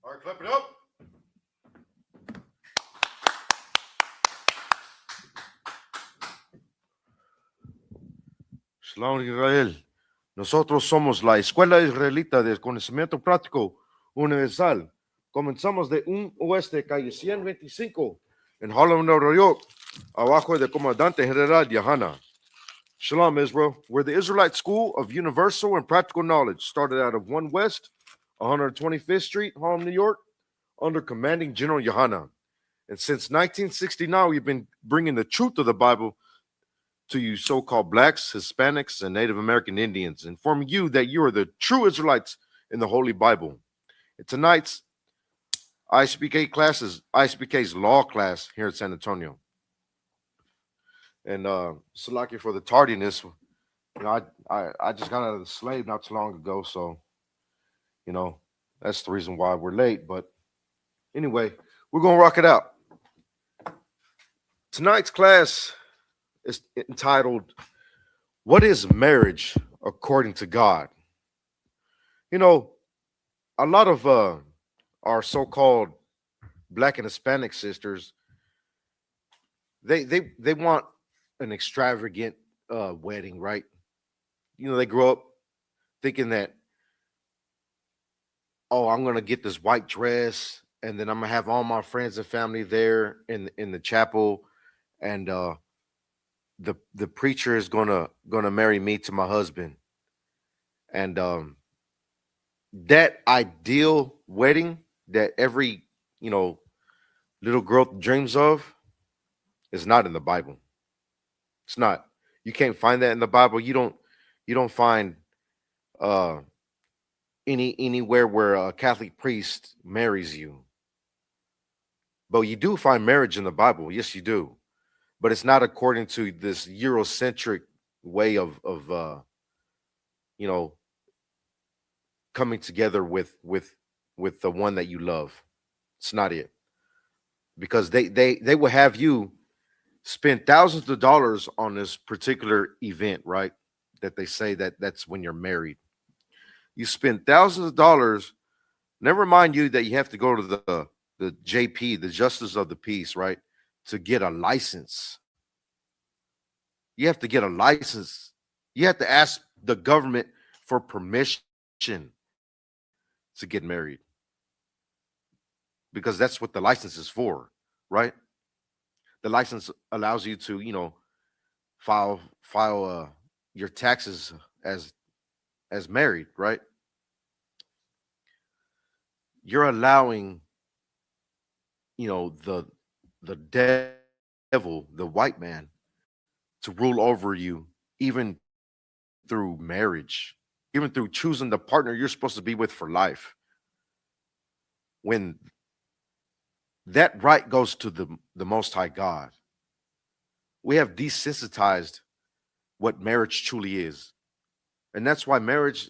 All right, clap it up. Shalom Israel. Nosotros somos la Escuela Israelita de Conocimiento Práctico Universal. Comenzamos de un oeste, calle 125, en Harlem, Nueva York, abajo de Comandante General Yahana. Shalom, Israel. We're the Israelite School of Universal and Practical Knowledge, started out of 1 West, 125th Street, Harlem, New York, under Commanding General Yahana. And since 1969, we've been bringing the truth of the Bible to you so-called blacks, Hispanics, and Native American Indians, informing you that you are the true Israelites in the Holy Bible. And tonight's Isupk class is Isupk's law class here in San Antonio. And Salaki for the tardiness. You know, I just got out of the slave not too long ago, so you know that's the reason why we're late. But anyway, we're gonna rock it out. Tonight's class is entitled, "What is Marriage According to God?" You know, a lot of our so-called Black and Hispanic sisters, they want an extravagant wedding, right? You know, they grow up thinking that, oh, I'm gonna get this white dress, and then I'm gonna have all my friends and family there in the chapel, and the preacher is gonna marry me to my husband, and that ideal wedding that every little girl dreams of is not in the Bible. It's not. You can't find that in the Bible. You don't find anywhere where a Catholic priest marries you. But you do find marriage in the Bible. Yes, you do. But it's not according to this Eurocentric way of coming together with the one that you love. It's not it. Because they will have you spend thousands of dollars on this particular event, right? That they say that's when you're married. You spend thousands of dollars. Never mind you that you have to go to the JP, the Justice of the Peace, right? To get a license. You have to get a license. You have to ask the government for permission to get married. Because that's what the license is for, right? The license allows you to, file your taxes as married, right? You're allowing, the devil, the white man, to rule over you, even through marriage, even through choosing the partner you're supposed to be with for life. When that right goes to the Most High God, we have desensitized what marriage truly is. And that's why marriage,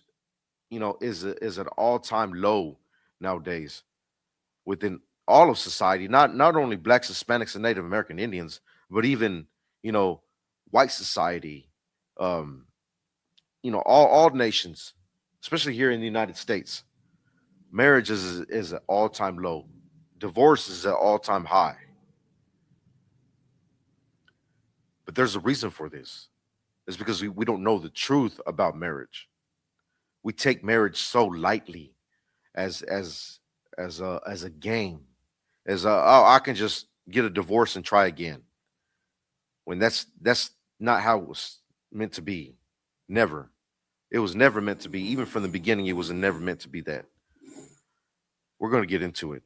is an all-time low nowadays within all of society, not only blacks, Hispanics, and Native American Indians, but even, white society, all nations, especially here in the United States. Marriage is an all-time low. Divorce is an all-time high. But there's a reason for this. It's because we don't know the truth about marriage. We take marriage so lightly as a game, I can just get a divorce and try again. When that's not how it was meant to be. Never. It was never meant to be. Even from the beginning, it was never meant to be that. We're going to get into it.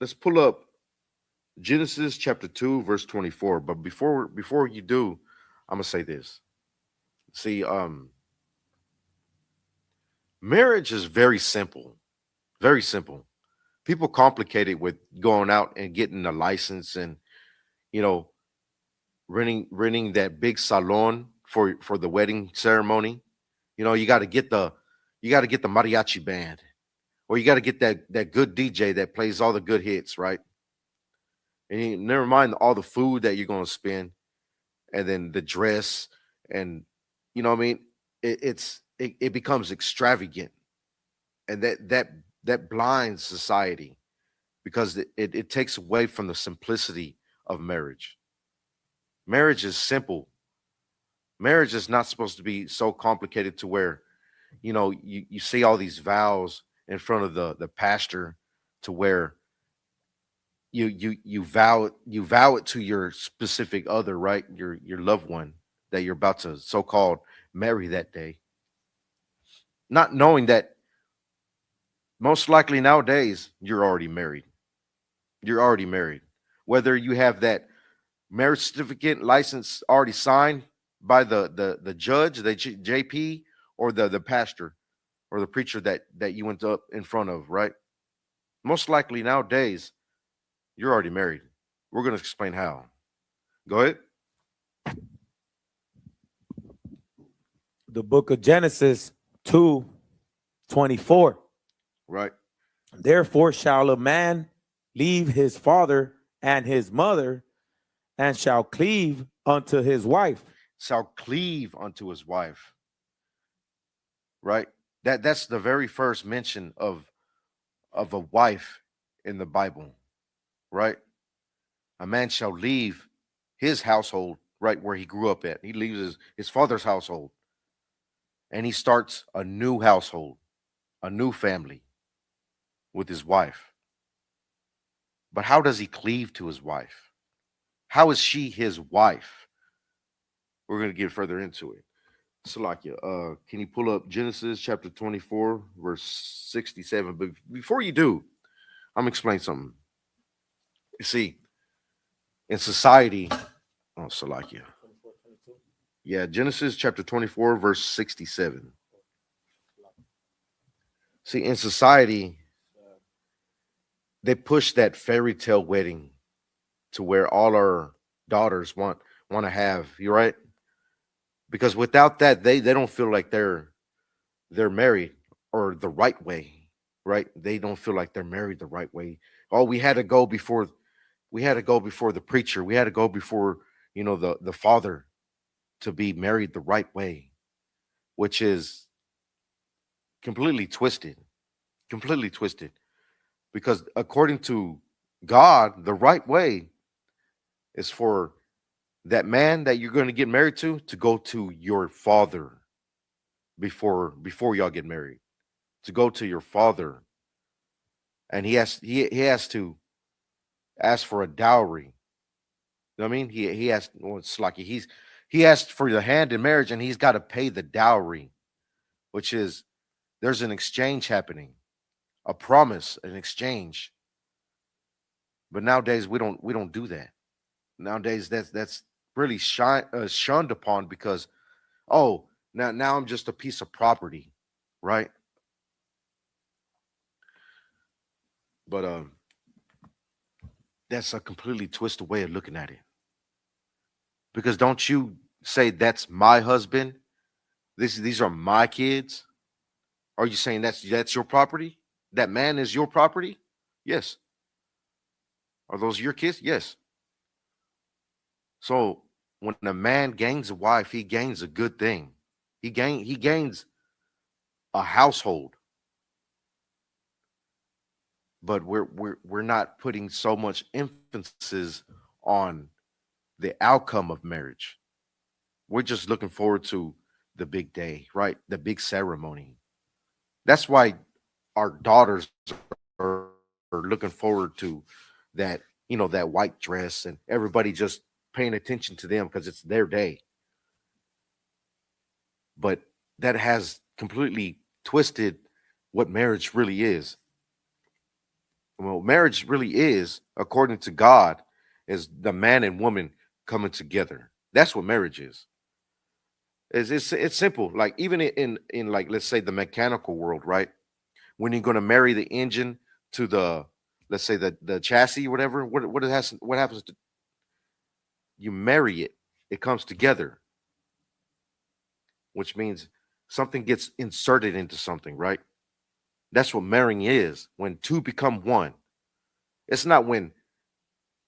Let's pull up Genesis chapter 2, verse 24. But before you do, I'm gonna say this. See, marriage is very simple. Very simple. People complicate it with going out and getting a license and renting that big salon for the wedding ceremony. You got to get the mariachi band, or you got to get that good DJ that plays all the good hits, right? And never mind all the food that you're going to spend, and then the dress, and it becomes extravagant, and that that blinds society because it takes away from the simplicity of marriage. Marriage is simple. Marriage is not supposed to be so complicated to where, you see all these vows in front of the pastor to where you vow it to your specific other, right? Your loved one that you're about to so-called marry that day. Not knowing that most likely nowadays you're already married. You're already married. Whether you have that marriage certificate license already signed by the judge, the JP, or the pastor or the preacher that you went up in front of, right? Most likely nowadays you're already married. We're going to explain how. Go ahead. The book of Genesis 2:24. Right. Therefore shall a man leave his father and his mother and shall cleave unto his wife. Shall cleave unto his wife. Right. That's the very first mention of a wife in the Bible. Right. A man shall leave his household, right where he grew up at. He leaves his father's household and he starts a new household, a new family with his wife. But how does he cleave to his wife? How is she his wife? We're going to get further into it. Salakia, can you pull up Genesis chapter 24, verse 67? But before you do, I'm going to explain something. You see, in society, Salakia. Yeah, Genesis chapter 24, verse 67. See, in society, they push that fairy tale wedding to where all our daughters want to have. You right? Because without that, they don't feel like they're married or the right way, right? They don't feel like they're married the right way. Oh, we had to go before the preacher. We had to go before the father to be married the right way, which is completely twisted, completely twisted. Because according to God, the right way is for that man that you're going to get married to go to your father before y'all get married, to go to your father, and he has to ask for a dowry. You know what I mean? He has, well, it's like he asked for the hand in marriage, and he's got to pay the dowry, which is there's an exchange happening, a promise, an exchange. But nowadays we don't do that. Nowadays that's really shunned upon because, oh, now I'm just a piece of property, right? But that's a completely twisted way of looking at it. Because don't you say that's my husband? These are my kids. Are you saying that's your property? That man is your property? Yes. Are those your kids? Yes. So when a man gains a wife, he gains a good thing. He gains a household. But we're not putting so much emphasis on the outcome of marriage. We're just looking forward to the big day, right? The big ceremony. That's why our daughters are looking forward to that, that white dress, and everybody just paying attention to them because it's their day. But that has completely twisted what marriage really is. Well, marriage really is, according to God, is the man and woman coming together. That's what marriage is. It's simple. Like even in like, let's say, the mechanical world, right? When you're going to marry the engine to the, let's say, the chassis, whatever, what happens to, you marry it, it comes together, which means something gets inserted into something, right? That's what marrying is, when two become one. It's not when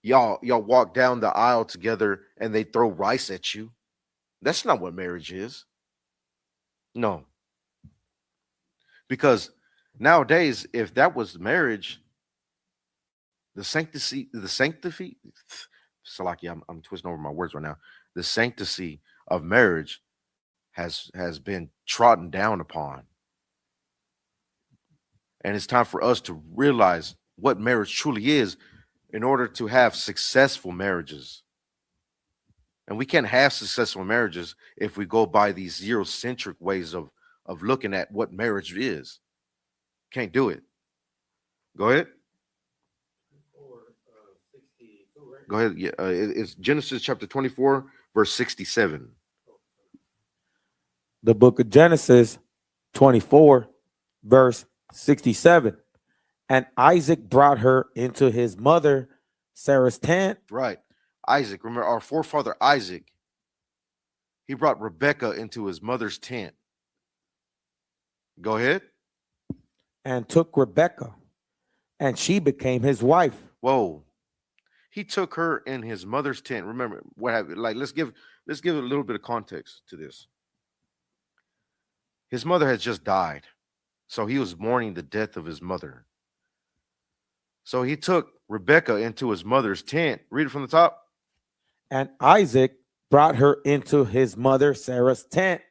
y'all walk down the aisle together and they throw rice at you. That's not what marriage is. No, because Nowadays, if that was marriage, the sanctity, Salaki, I'm twisting over my words right now. The sanctity of marriage has been trodden down upon. And it's time for us to realize what marriage truly is in order to have successful marriages. And we can't have successful marriages if we go by these Eurocentric ways of looking at what marriage is. Can't do it. Go ahead. Go ahead. Yeah, it's Genesis chapter 24, verse 67. The book of Genesis 24, verse 67. And Isaac brought her into his mother Sarah's tent. Right. Isaac, remember our forefather Isaac, he brought Rebekah into his mother's tent. Go ahead. And took Rebekah, and she became his wife. Whoa. He took her in his mother's tent. Remember what happened? Like let's give a little bit of context to this. His mother had just died. So he was mourning the death of his mother. So he took Rebekah into his mother's tent. Read it from the top. And Isaac brought her into his mother Sarah's tent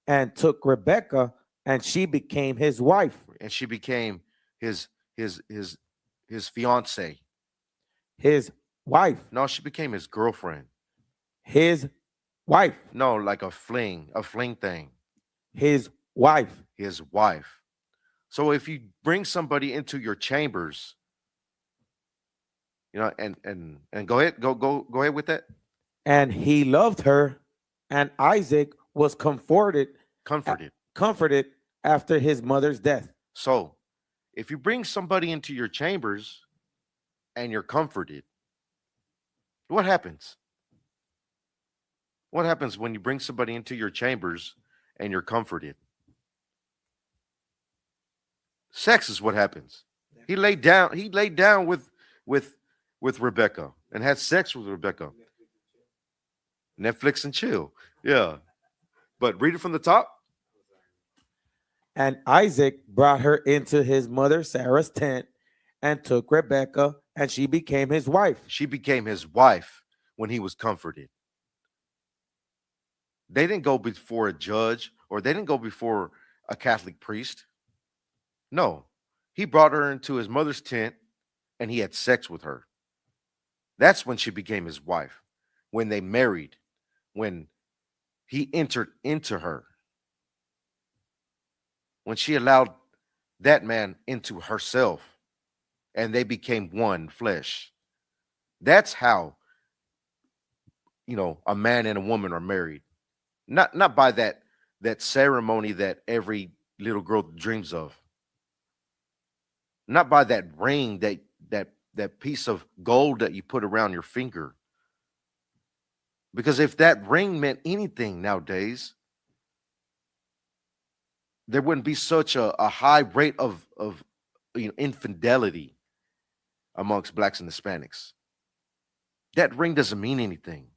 and took Rebekah, and she became his wife. And she became his fiance. His wife. No, she became his girlfriend. His wife. No, like a fling thing. His wife. His wife. So if you bring somebody into your chambers, and go ahead with that. And he loved her, and Isaac was comforted after his mother's death. So if you bring somebody into your chambers and you're comforted, what happens? What happens when you bring somebody into your chambers and you're comforted? Sex is what happens. He laid down with Rebekah and had sex with Rebekah. Netflix and chill. Yeah. But read it from the top. And Isaac brought her into his mother Sarah's tent and took Rebekah, and she became his wife. She became his wife when he was comforted. They didn't go before a judge or they didn't go before a Catholic priest. No, he brought her into his mother's tent and he had sex with her. That's when she became his wife, when they married, when he entered into her, when she allowed that man into herself and they became one flesh. That's how, a man and a woman are married. Not by that ceremony that every little girl dreams of. Not by that ring, that piece of gold that you put around your finger. Because if that ring meant anything nowadays, there wouldn't be such a high rate of infidelity amongst blacks and Hispanics. That ring doesn't mean anything.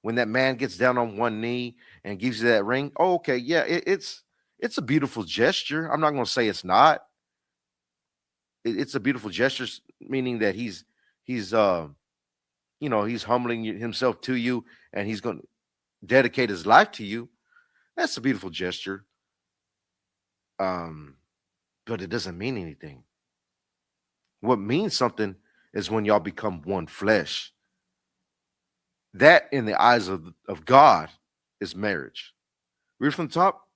When that man gets down on one knee and gives you that ring, oh, okay, yeah, it's a beautiful gesture. I'm not going to say it's not. It's a beautiful gesture, meaning that he's humbling himself to you and he's going to dedicate his life to you. That's a beautiful gesture. But it doesn't mean anything. What means something is when y'all become one flesh. That, in the eyes of God, is marriage. Read from the top.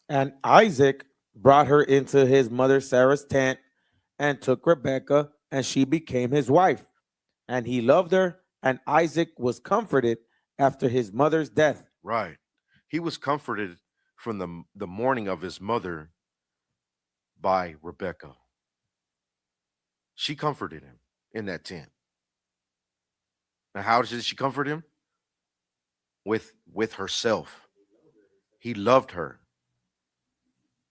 And Isaac brought her into his mother Sarah's tent and took Rebekah, and she became his wife. And he loved her, and Isaac was comforted after his mother's death. Right. He was comforted from the mourning of his mother by Rebekah. She comforted him in that tent. Now, how did she comfort him? With herself. He loved her.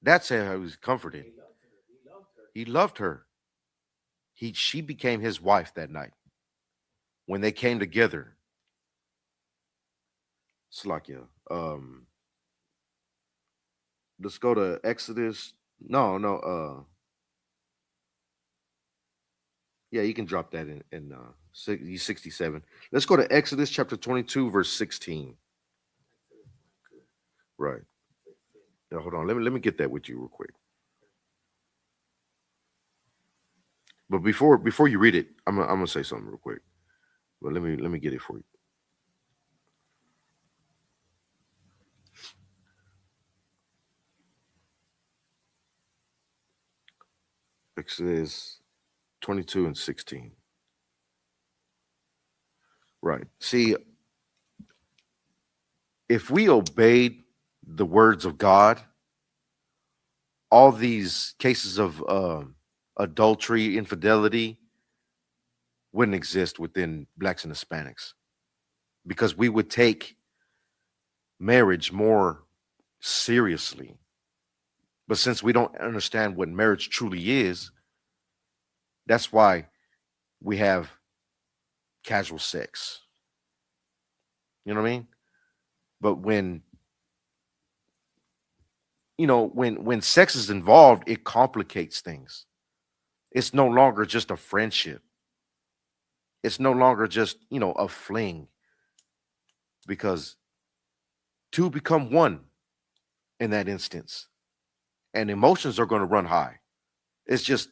That's how he was comforted. He loved her. She became his wife that night when they came together. Slakia. Let's go to Exodus No, no. Yeah, you can drop that in 67. Let's go to Exodus chapter 22, verse 16. Right. Now, hold on. Let me get that with you real quick. But before you read it, I'm gonna say something real quick. But let me get it for you. Exodus 22 and 16. Right. See, if we obeyed the words of God, all these cases of adultery, infidelity wouldn't exist within blacks and Hispanics because we would take marriage more seriously. But since we don't understand what marriage truly is, that's why we have casual sex. You know what I mean? But when sex is involved, it complicates things. It's no longer just a friendship. It's no longer just, a fling because two become one in that instance. And emotions are going to run high. It's just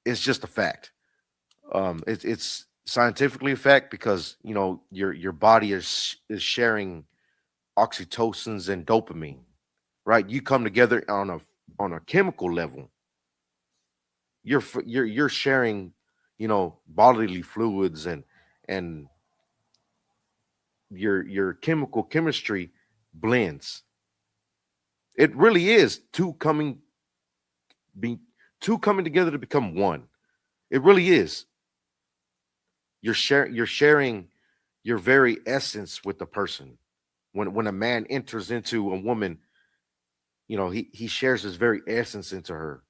a fact. It's scientifically a fact because your body is sharing oxytocins and dopamine, right? You come together on a chemical level. You're sharing, bodily fluids and your chemistry blends. It really is be two coming together to become one. It really is. You're sharing your very essence with the person. When a man enters into a woman, he shares his very essence into her,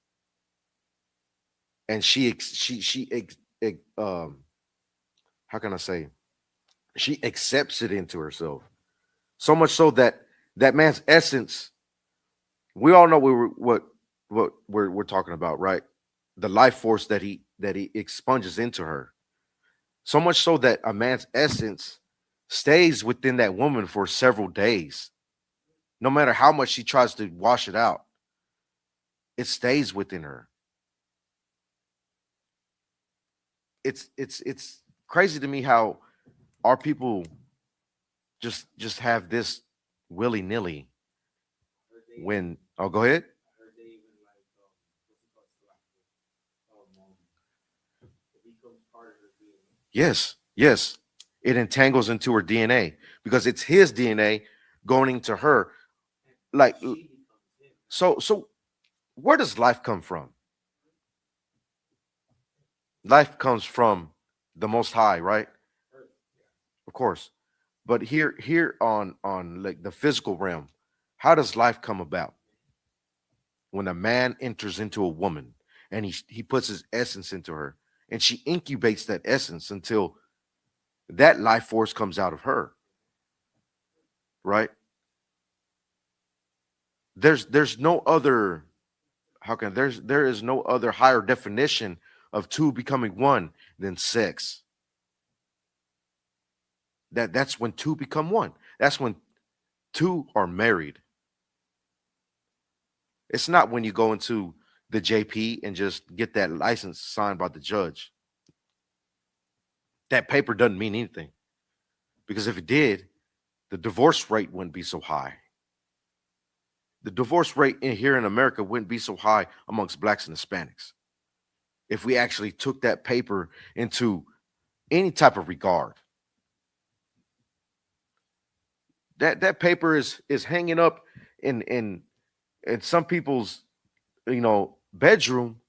and how can I say, she accepts it into herself. So much so that that man's essence, we all know what we're talking about, right? The life force that he expunges into her. So much so that a man's essence stays within that woman for several days. No matter how much she tries to wash it out, it stays within her. It's crazy to me how our people just have this willy nilly. When go ahead. Yes, yes, it entangles into her DNA because it's his DNA going into her. Like, so where does life come from? Life comes from the Most High, right? Of course. But here on like the physical realm, how does life come about? When a man enters into a woman and he puts his essence into her, and she incubates that essence until that life force comes out of her, right? There's no other, there is no other higher definition of two becoming one than sex. That's when two become one. That's when two are married. It's not when you go into the JP and just get that license signed by the judge. That paper doesn't mean anything because if it did, the divorce rate wouldn't be so high. The divorce rate here in America wouldn't be so high amongst blacks and Hispanics if we actually took that paper into any type of regard. That paper is hanging up in some people's bedroom,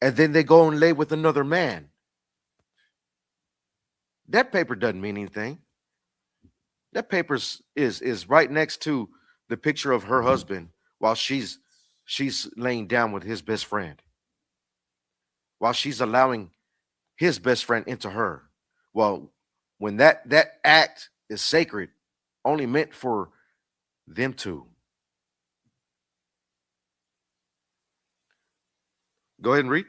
and then they go and lay with another man. That paper doesn't mean anything. That paper is right next to the picture of her husband while she's laying down with his best friend, while she's allowing his best friend into her. Well, when that act is sacred, only meant for them two. Go ahead and read.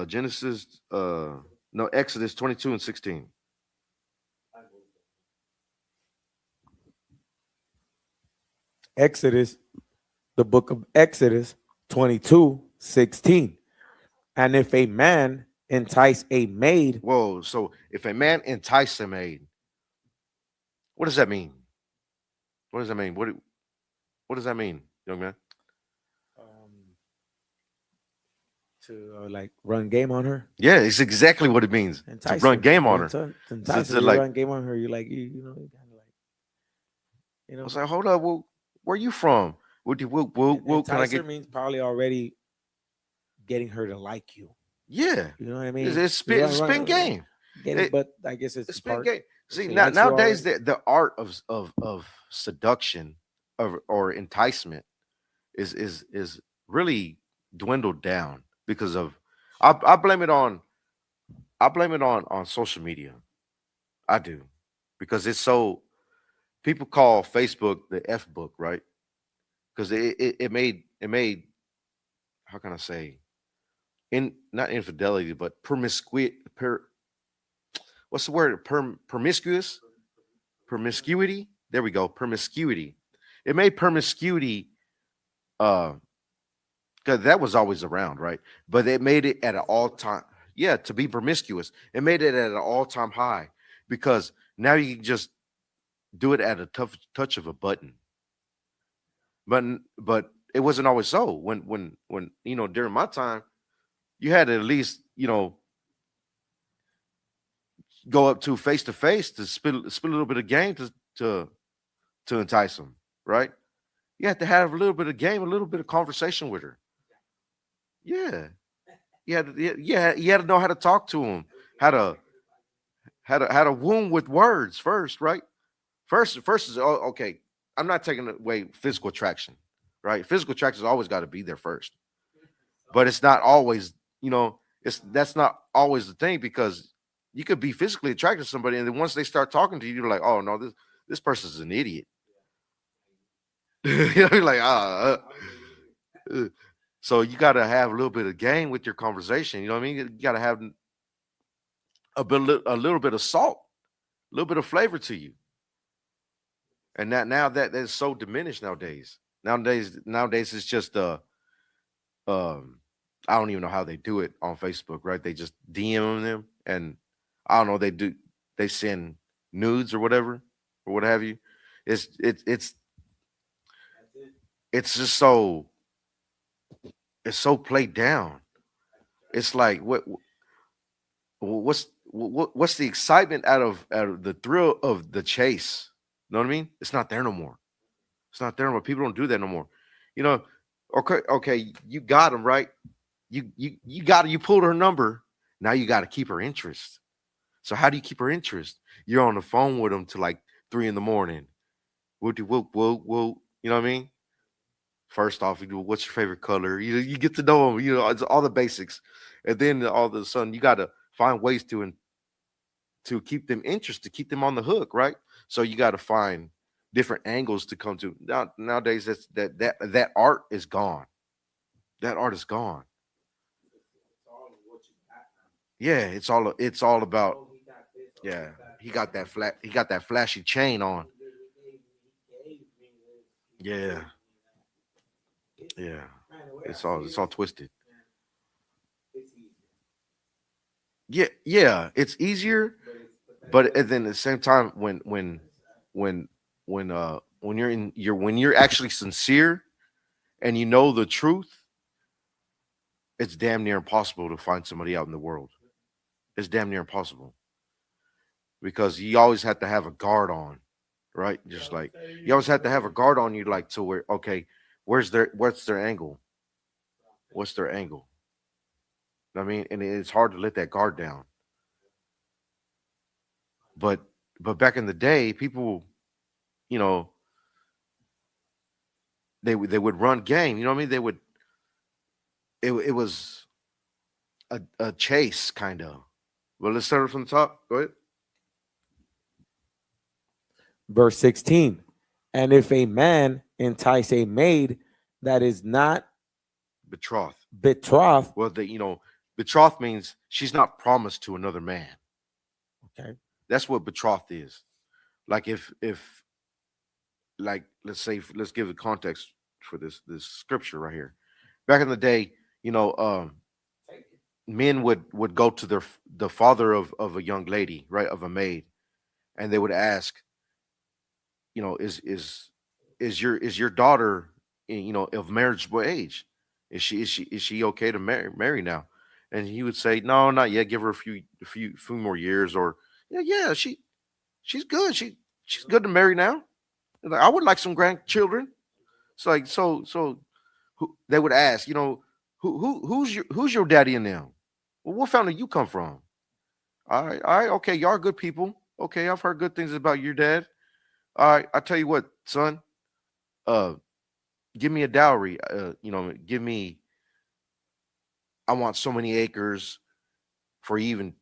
Genesis, no, Exodus 22 and 16. Exodus, the book of Exodus 22:16. And if a man entice a maid, Whoa, so if a man entice a maid, what does that mean? What does that mean? What does that mean, young man? to like run game on her, Yeah, it's exactly what it means to entice run her, game on yeah, her. to entice It's her, you like, run game on her, you like you know, you kind of like, you I know, was like, hold up, well, where you from? Can I entice her get? means probably already getting her to like you. Yeah, You know what I it's, mean? it's You spin, it's run, spin run, game. getting, It, but I guess it's it's the spin part game. if See, she now likes you nowadays already. the art of seduction or enticement is really dwindled down because of I blame it on social media. I do because it's so people call Facebook the F book, right? Because it made how can I say in not infidelity but promiscuity what's the word promiscuity, there we go, promiscuity. It made promiscuity uh because that was always around, right? But it made it at an all time, yeah, to be promiscuous. It made it at an all time high because now you can just do it at a tough touch of a button. But it wasn't always so. When during my time, you had to at least go up to face to spit a little bit of game to to entice them, right? You had to have a little bit of game, a little bit of conversation with her. Yeah, you had to know how to talk to them, how to how to woo with words first, right? First is okay. I'm not taking away physical attraction, right? Physical attraction has always got to be there first, but it's not always. It's that's not always the thing because you could be physically attracted to somebody, and then once they start talking to you, you're like, oh no, this person's an idiot. You're like uh. So you got to have a little bit of game with your conversation. You know what I mean? You got to have a little bit of salt, a little bit of flavor to you. And that now that is so diminished nowadays. Nowadays it's just um I don't even know how they do it on Facebook, right? They just DM them and I don't know, they send nudes or whatever or what have you. It's just it's so played down. It's like what's the excitement out of the thrill of the chase? You know what I mean? It's not there no more. It's not there no more. People don't do that no more. You know, okay, you got them right. You pulled her number. Now you got to keep her interest. So how do you keep her interest? You're on the phone with them till like 3 in the morning. Whoop whoop whoop whoop. You know what I mean? First off, you do what's your favorite color? You get to know them. It's all the basics, and then all of a sudden you got to find ways to keep them interested, to keep them on the hook, right? So you got to find different angles to come to. Nowadays, that art is gone. That art is gone. Yeah, it's all about. Yeah, he got that flashy chain on. Yeah, yeah. It's all twisted. Yeah, yeah. It's easier, but then at the same time, when when you're actually sincere and you know the truth, it's damn near impossible to find somebody out in the world. It's damn near impossible because you always have to have a guard on, right? Just like you always have to have a guard on you, like to where okay, what's their angle? What's their angle? I mean, and it's hard to let that guard down. But back in the day, people, you know, they would run game. You know what I mean? They would. It was a chase kind of. Well, let's start it from the top. Go ahead. Verse 16. And if a man entice a maid that is not Betrothed. Betrothed. Well, betrothed means she's not promised to another man. Okay. That's what betrothed is. Like if like let's give the context for this scripture right here. Back in the day, men would go to the father of a young lady, right, of a maid, and they would ask, is your daughter, of marriageable age? Is she okay to marry now? And he would say, no, not yet. Give her a few more years, or yeah, she's good. She's good to marry now. Like, I would like some grandchildren. It's like so they would ask, who's your daddy and them? Well, what family you come from? All right, okay, y'all are good people. Okay, I've heard good things about your dad. All right, I tell you what, son, uh, give me a dowry. Give me. I want so many acres for you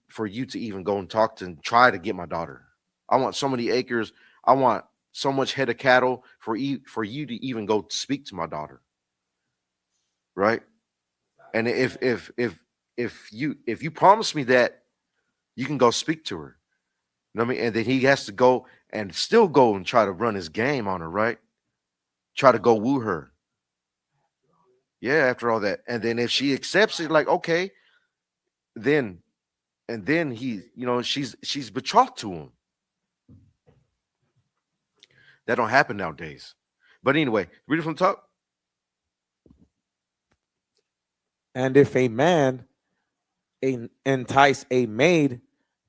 to even go and talk to and try to get my daughter. I want so many acres. I want so much head of cattle for you to even go speak to my daughter, right? And if you promise me that, you can go speak to her. You know what I mean? And then he has to go and still go and try to run his game on her, right? Try to go woo her. Yeah, after all that. And then if she accepts it, like, okay, then and then she's betrothed to him. That don't happen nowadays. But anyway, read it from the top. And if a man entice a maid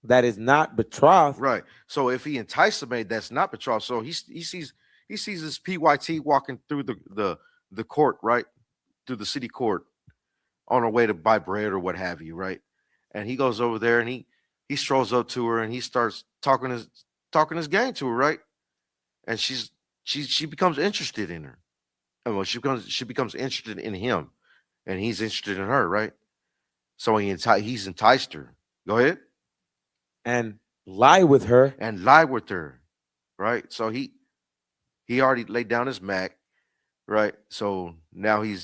that is not betrothed, Right. So if he entices a maid that's not betrothed, so he sees this PYT walking through the court, right? Through the city court on her way to buy bread or what have you, right? And he goes over there and he strolls up to her and he starts talking his game to her, right? And she becomes interested in her. And well, she becomes interested in him, and he's interested in her, right? So he's enticed her. Go ahead. and lie with her, And lie with her, right? So he already laid down his Mac, right? So now he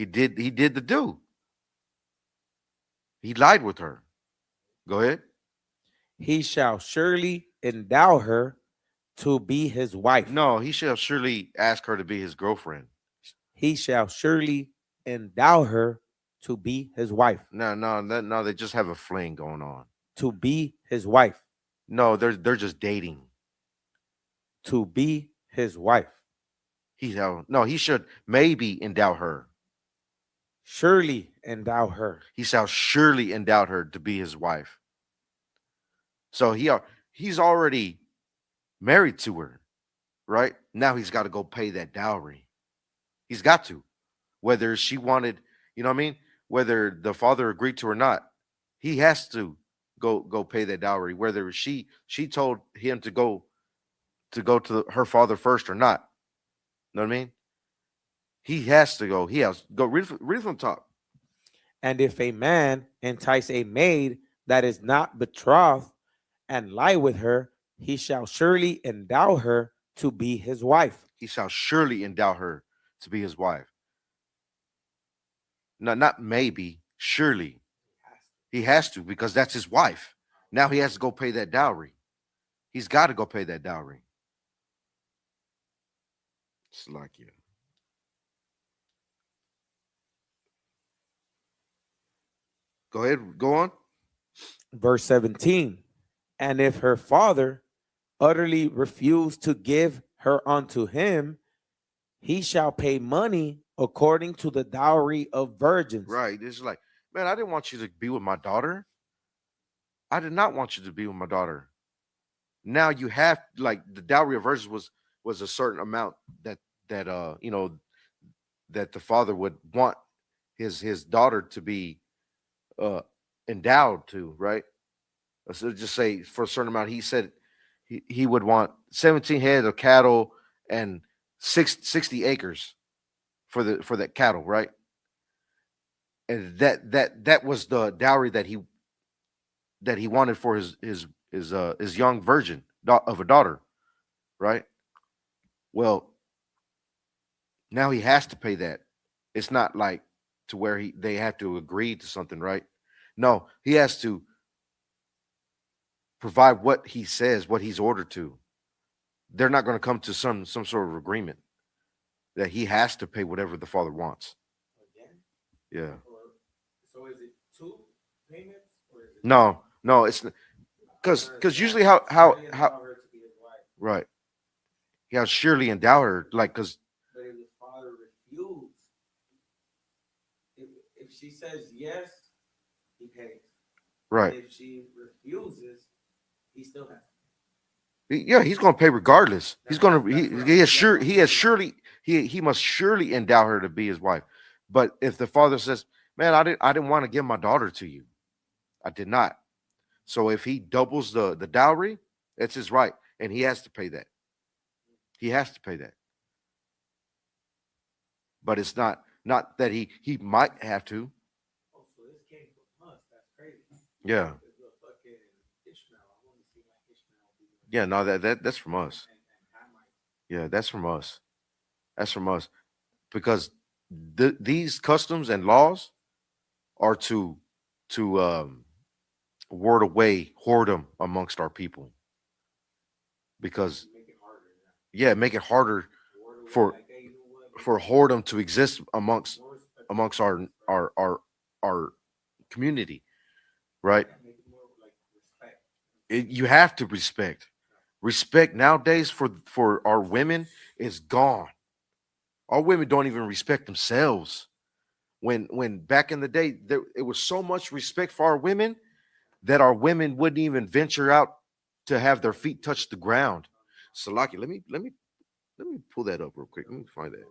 did the do. He lied with her. Go ahead. he shall surely endow her to be his wife. No, he shall surely ask her to be his girlfriend. He shall surely endow her to be his wife. No, they just have a fling going on. To be his wife. No, they're just dating. To be his wife. He should maybe endow her. Surely endow her. He shall surely endow her to be his wife. So he's already married to her, right? Now he's got to go pay that dowry. He's got to, whether she wanted, you know what I mean? Whether the father agreed to or not, he has to go pay that dowry. Whether she told him to go to her father first or not, you know what I mean? He has to go. He has go read it from the top. And if a man entice a maid that is not betrothed and lie with her, he shall surely endow her to be his wife. He shall surely endow her to be his wife. No, not maybe, surely. He has to because that's his wife. Now he has to go pay that dowry. He's got to go pay that dowry. It's like you. Go ahead, go on. Verse 17. And if her father utterly refuse to give her unto him, he shall pay money according to the dowry of virgins. Right. It's like, man, I didn't want you to be with my daughter. I did not want you to be with my daughter. Now you have like the dowry of virgins was a certain amount that that the father would want his daughter to be uh endowed to, right? So just say for a certain amount, he said he would want 17 head of cattle and 60 acres for that cattle, right? And that was the dowry that he wanted for his young virgin of a daughter, right? Well, now he has to pay that. It's not like to where they have to agree to something, right? No, he has to provide what he says, what he's ordered to. They're not going to come to some sort of agreement that he has to pay whatever the father wants. Again? Yeah. So is it two payments or is it No, it's because usually how right. He has surely endow her like because But if the father refused, if she says yes, he pays. right. If she refuses, he still has. Yeah, he's going to pay regardless. He's going to That's what he has I'm- sure that's he what has I'm- surely he must surely endow her to be his wife. But if the father says, "Man, I didn't want to give my daughter to you. I did not." So if he doubles the dowry, it's his right, and he has to pay that. He has to pay that. But it's not that he might have to. Oh, so this came from us. That's crazy. Yeah. The fucking Ishmael. I want to see like Ishmael be doing Yeah, no, that's from us. and Hamite. Yeah, that's from us. That's from us. Because these customs and laws are to ward away whoredom amongst our people. Because Make it harder. yeah, make it harder Word away, for like, hey, you know what? for whoredom to exist amongst More respect. amongst our community, right? Yeah, make it more like respect. You have to respect nowadays for our women is gone. Our women don't even respect themselves. When back in the day it was so much respect for our women that our women wouldn't even venture out to have their feet touch the ground. Salaki, let me pull that up real quick. Let me find that.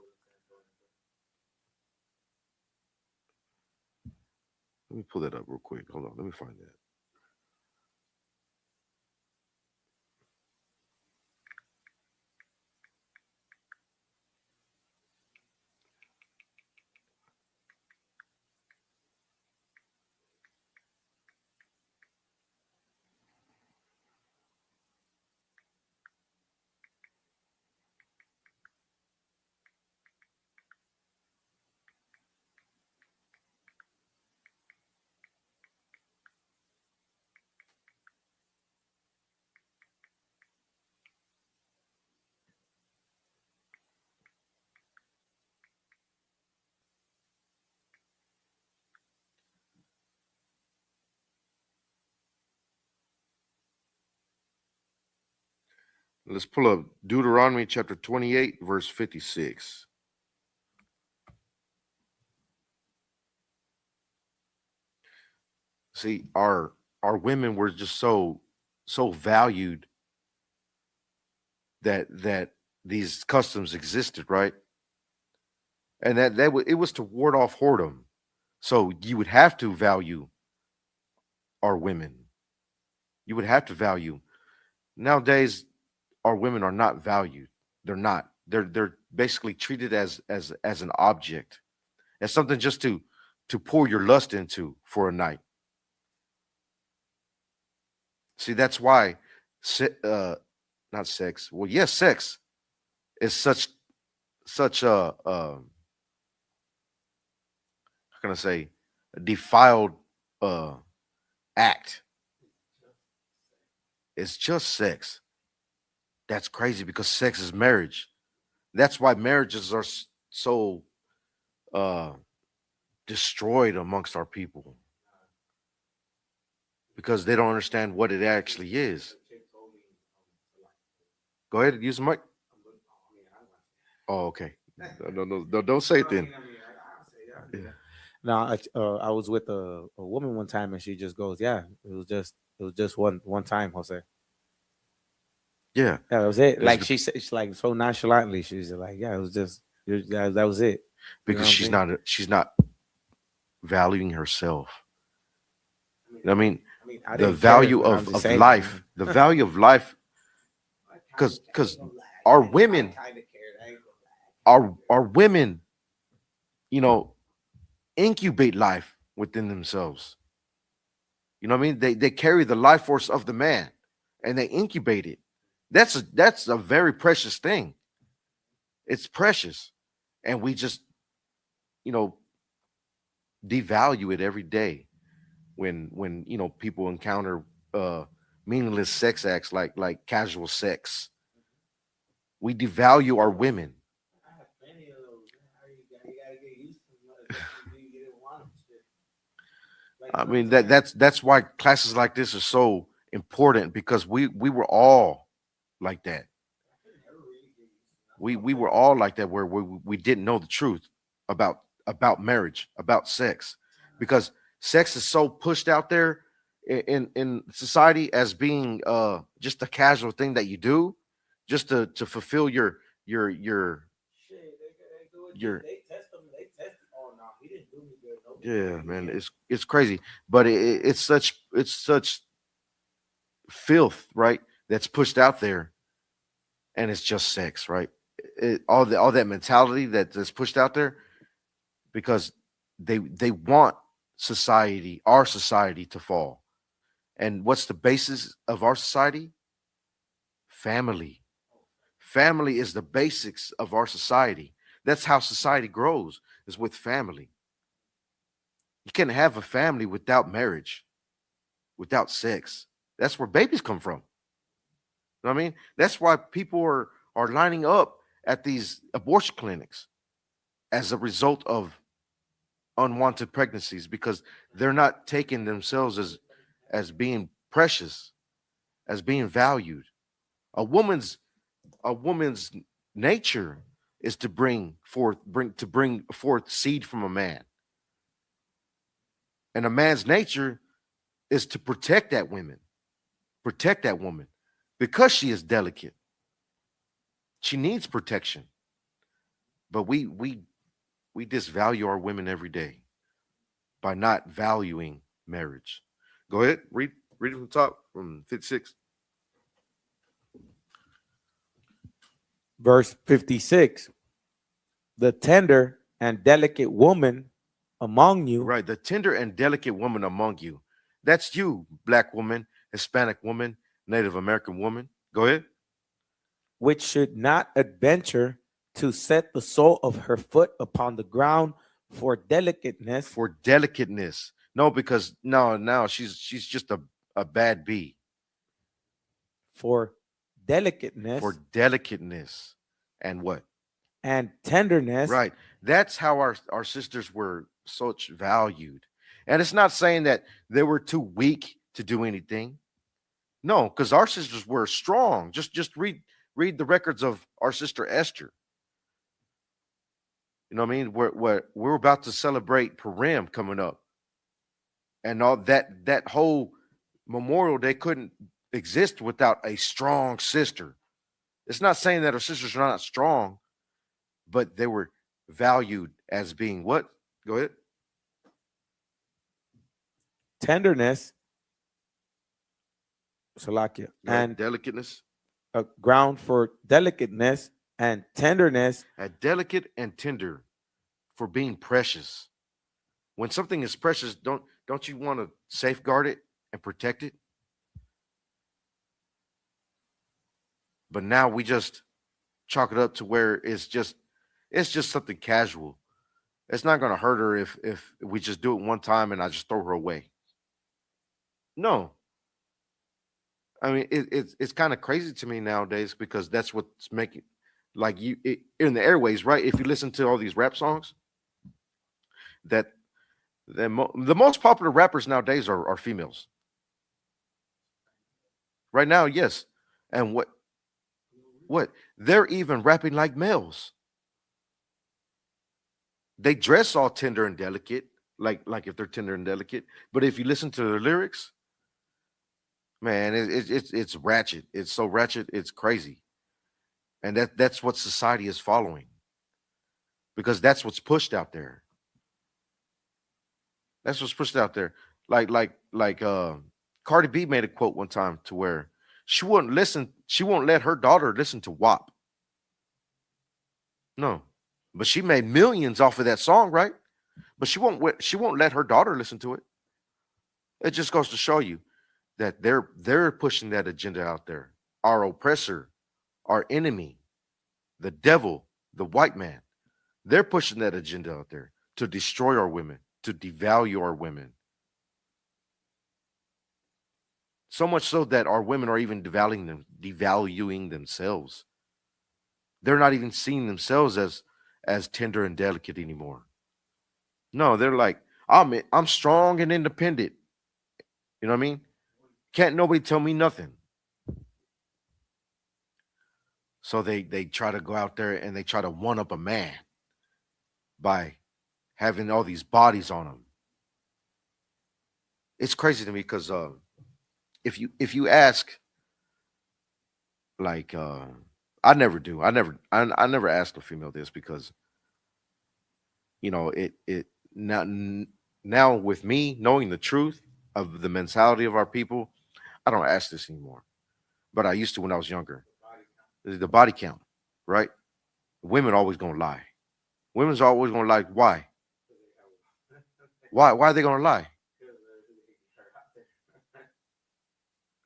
Let me pull that up real quick. Hold on. Let me find that. Let's pull up Deuteronomy chapter 28, verse 56. See, our women were just so valued that these customs existed, right? And it was to ward off whoredom. So you would have to value our women. You would have to value. Nowadays, our women are not valued. They're not. They're basically treated as an object, as something just to pour your lust into for a night. See, that's why, not sex. Well, yes, sex is such how can I say a defiled uh act. It's just sex. That's crazy because sex is marriage. That's why marriages are so uh destroyed amongst our people because they don't understand what it actually is. Go ahead, use the mic. Oh, okay. No, don't say it then. Yeah. Now, I was with a woman one time, and she just goes, "Yeah, it was just one time, Jose. Yeah. Yeah, that was it." It's Like the- she said, she's like so nonchalantly, she's just like, "Yeah, it was just that was it." You know because what I'm she's not valuing herself. I mean, I the didn't care, value but I'm of, just of saying, life, the value of life, because our women, our women, you know, incubate life within themselves. You know what I mean? They carry the life force of the man and they incubate it. That's a very precious thing. It's precious. And we just, you know, devalue it every day when people encounter meaningless sex acts like casual sex. We devalue our women. I have plenty of those. You gotta get used to them. You didn't want them. Like I for mean that's why classes like this are so important because we were all like that. We were all like that where we didn't know the truth about marriage, about sex, because sex is so pushed out there in society as being just a casual thing that you do just to fulfill your Shit, they do it. your They test them. They test. Oh no, he didn't do me good. No, yeah, man, it's crazy, but it's such filth, right? That's pushed out there, and it's just sex, right? All that mentality that's pushed out there because they want our society to fall. And what's the basis of our society? Family. Family is the basics of our society. That's how society grows, is with family. You can't have a family without marriage, without sex. That's where babies come from. You know what I mean? That's why people are lining up at these abortion clinics as a result of unwanted pregnancies because they're not taking themselves as being precious, as being valued. A woman's a woman's nature is to bring forth seed from a man. And a man's nature is to protect that woman because she is delicate. She needs protection. But we disvalue our women every day by not valuing marriage. Go ahead, read it from the top from 56. Verse 56. The tender and delicate woman among you, Right, the tender and delicate woman among you. That's you, black woman, Hispanic woman, Native American woman. Go ahead. which should not adventure to set the sole of her foot upon the ground for delicateness, For delicateness. No, because no, she's just a bad bee. for delicateness For delicateness. And what? and tenderness, Right. That's how our sisters were such valued. And it's not saying that they were too weak to do anything. No, because our sisters were strong. Just read the records of our sister Esther. You know what I mean? We're about to celebrate Purim coming up. And all that whole memorial, they couldn't exist without a strong sister. It's not saying that our sisters are not strong, but they were valued as being what? Go ahead. tenderness, Salakia, Go ahead. and Delicateness. a ground for delicateness and tenderness, At delicate and tender for being precious. When something is precious, don't you want to safeguard it and protect it? But now we just chalk it up to where it's just something casual. It's not going to hurt her if we just do it one time and I just throw her away. No, I mean it's kind of crazy to me nowadays because that's what's making like in the airways, right? If you listen to all these rap songs, that the most popular rappers nowadays are females. Right now, yes. And what they're even rapping like males. They dress all tender and delicate, like if they're tender and delicate. But if you listen to their lyrics, man, it's ratchet. It's so ratchet. It's crazy, and that's what society is following because that's what's pushed out there. That's what's pushed out there. Like Cardi B made a quote one time to where she won't let her daughter listen to WAP. No. But she made millions off of that song, right? But she won't let her daughter listen to it. It just goes to show you that they're pushing that agenda out there. Our oppressor, our enemy, the devil, the white man. They're pushing that agenda out there to destroy our women. to devalue our women. So much so that our women are even devaluing themselves. They're not even seeing themselves as tender and delicate anymore. No, they're like, I'm strong and independent. You know what I mean? Can't nobody tell me nothing. So they try to go out there and they try to one up a man by having all these bodies on them. It's crazy to me because if you ask, like, I never do. I never ask a female this because it now with me knowing the truth of the mentality of our people, I don't ask this anymore. But I used to when I was younger. The body count, right? Women always gonna lie. Women's always gonna lie. Why? Why are they gonna lie?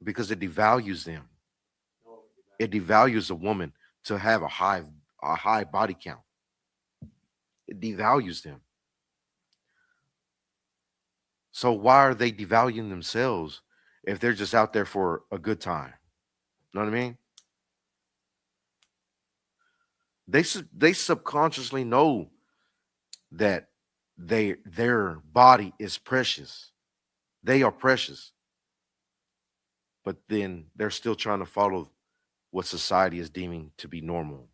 Because it devalues them. It devalues a woman to have a high body count. It devalues them. So why are they devaluing themselves if they're just out there for a good time? Know what I mean? They subconsciously know that their body is precious. They are precious, but then they're still trying to follow what society is deeming to be normal,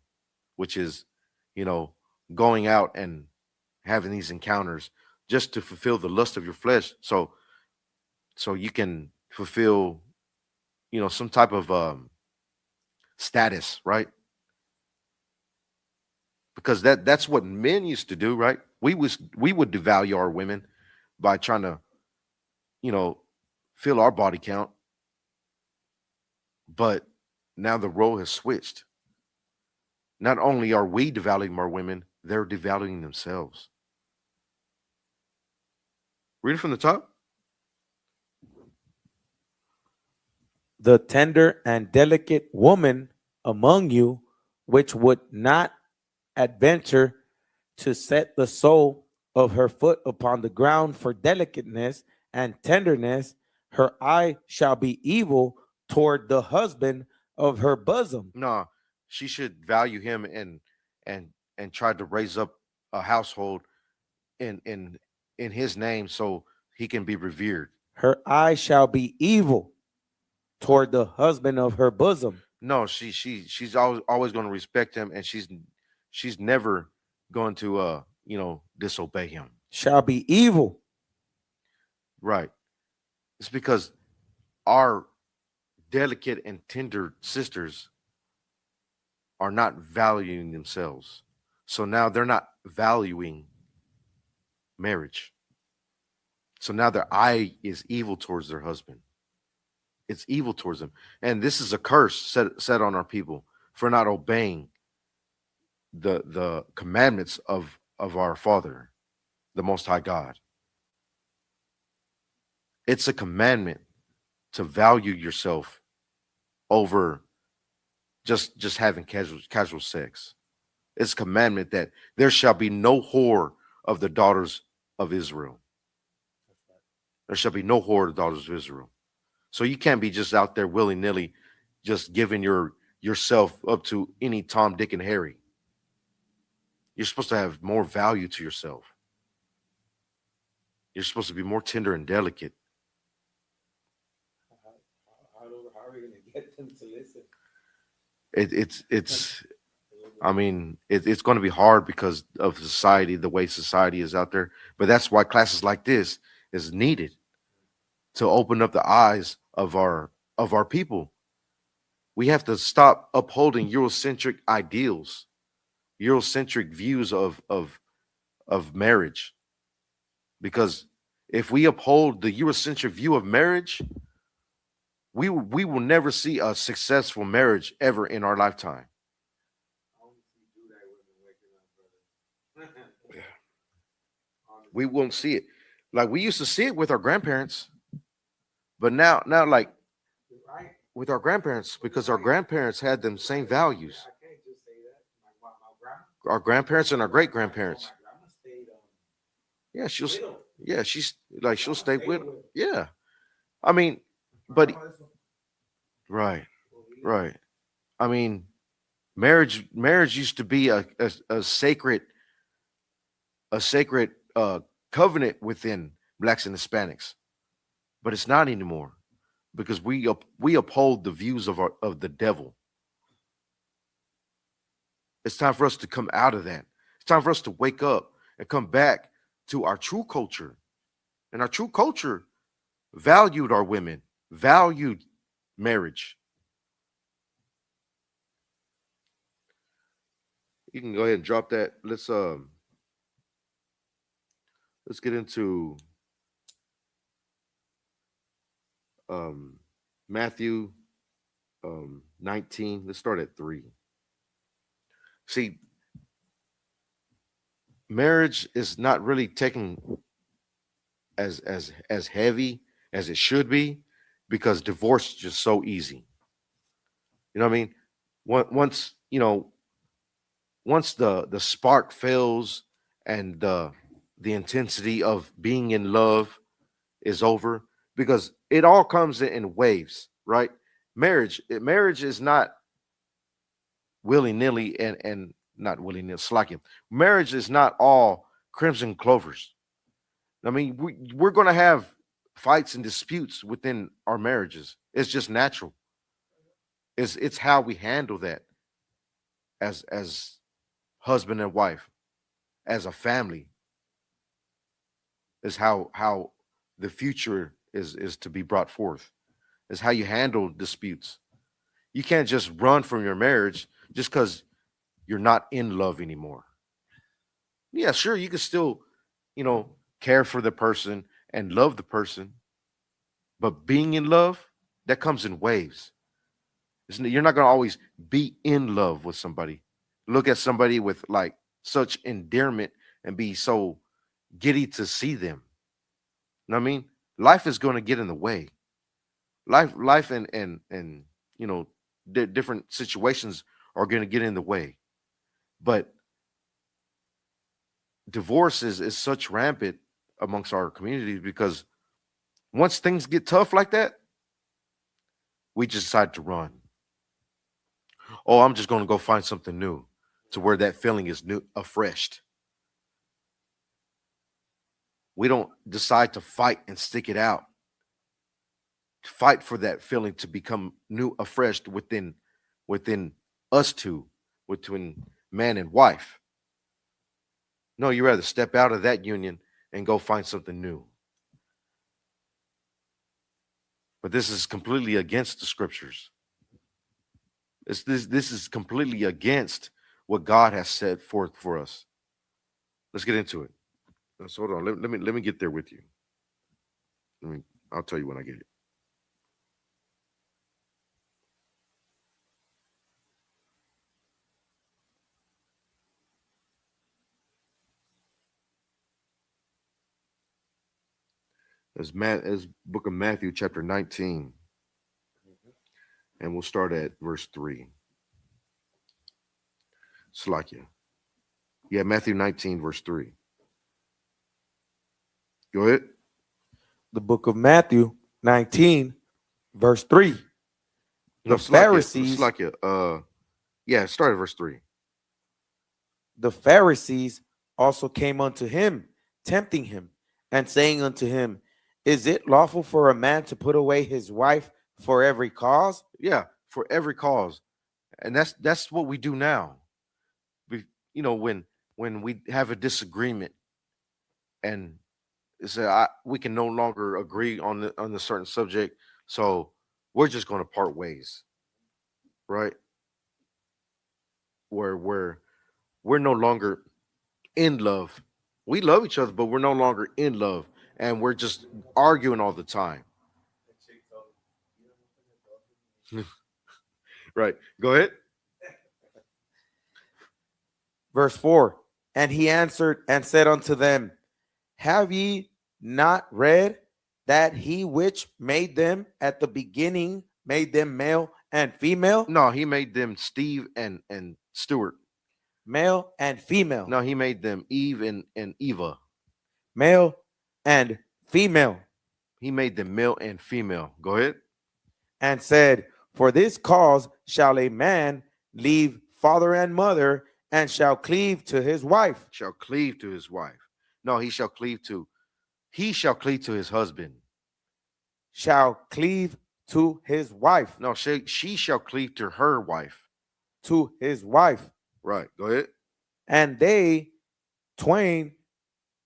which is, you know, going out and having these encounters just to fulfill the lust of your flesh. So you can fulfill, some type of status, right? Because that's what men used to do, right? We would devalue our women by trying to, you know, fill our body count, but now the role has switched. Not only are we devaluing our women, they're devaluing themselves. Read it from the top. The tender and delicate woman among you, which would not adventure to set the sole of her foot upon the ground for delicateness and tenderness, her eye shall be evil toward the husband of her bosom. No, she should value him and try to raise up a household in his name so he can be revered. Her eye shall be evil toward the husband of her bosom. No, she's always going to respect him, and she's never going to disobey him. Shall be evil. Right. It's because our delicate and tender sisters are not valuing themselves. So now they're not valuing marriage. So now their eye is evil towards their husband. It's evil towards them. And this is a curse set on our people for not obeying the commandments of our Father, the Most High God. It's a commandment to value yourself over just having casual sex. It's a commandment that there shall be no whore of the daughters of Israel. There shall be no whore of the daughters of Israel. So you can't be just out there willy-nilly just giving yourself up to any Tom, Dick, and Harry. You're supposed to have more value to yourself. You're supposed to be more tender and delicate. How are we going to get them to listen? It's I mean, it's going to be hard because of society, the way society is out there. But that's why classes like this is needed to open up the eyes of our people. We have to stop upholding Eurocentric ideals, Eurocentric views of marriage. Because if we uphold the Eurocentric view of marriage, we will never see a successful marriage ever in our lifetime. We won't see it. Like we used to see it with our grandparents, but now like with our grandparents, because our grandparents had them same values. Our grandparents and our great grandparents. Yeah, Yeah, she's like she'll stay with. Yeah, I mean, but right, right. I mean, marriage used to be a sacred a sacred covenant within blacks and Hispanics, but it's not anymore because we uphold the views of the devil. It's time for us to come out of that. It's time for us to wake up and come back to our true culture. And our true culture valued our women, valued marriage. You can go ahead and drop that. Let's get into um Matthew 19. Let's start at 3. See, marriage is not really taken as heavy as it should be because divorce is just so easy. You know what I mean? Once once the spark fails and the intensity of being in love is over, because it all comes in waves, right? Marriage is not willy nilly and not willy nilly slacking. Marriage is not all crimson clovers. I mean, we're going to have fights and disputes within our marriages. It's just natural. It's how we handle that as husband and wife, as a family, is how the future is to be brought forth. Is how you handle disputes. You can't just run from your marriage just because you're not in love anymore. Yeah, sure, you can still, you know, care for the person and love the person, but being in love, that comes in waves. You're not going to always be in love with somebody. Look at somebody with like such endearment and be so giddy to see them. You know what I mean? Life is going to get in the way. Life and you know, different situations are going to get in the way. But divorce is such rampant amongst our communities because once things get tough like that, we just decide to run. Oh, I'm just going to go find something new to where that feeling is new, afreshed. We don't decide to fight and stick it out, fight for that feeling to become new, afresh within us two, between man and wife. No, you rather step out of that union and go find something new. But this is completely against the scriptures. This is completely against what God has set forth for us. Let's get into it. So hold on. Let me get there with you. I'll tell you when I get it. As book of Matthew, chapter 19, and we'll start at verse 3. Slakia. Yeah, Matthew 19, verse 3. Go ahead. The book of Matthew 19, verse 3. No, The Pharisees, Slakia. Yeah, start at verse 3. the Pharisees also came unto him, tempting him, and saying unto him, is it lawful for a man to put away his wife for every cause? Yeah, for every cause. And that's what we do now. You know, when we have a disagreement and say we can no longer agree on the certain subject, so we're just going to part ways, right? Where we're no longer in love. We love each other, but we're no longer in love, and we're just arguing all the time. Right? Go ahead. Verse 4. And he answered and said unto them, have ye not read that he which made them at the beginning made them male and female? No, he made them Steve and Stuart. Male and female. No, he made them Eve and Eva. Male and female, He made them male and female. Go ahead. and said, for this cause shall a man leave father and mother, and shall cleave to his wife. Shall cleave to his wife. No, he shall cleave to his husband. Shall cleave to his wife. No, she shall cleave to her wife. To his wife. Right. Go ahead. And they twain,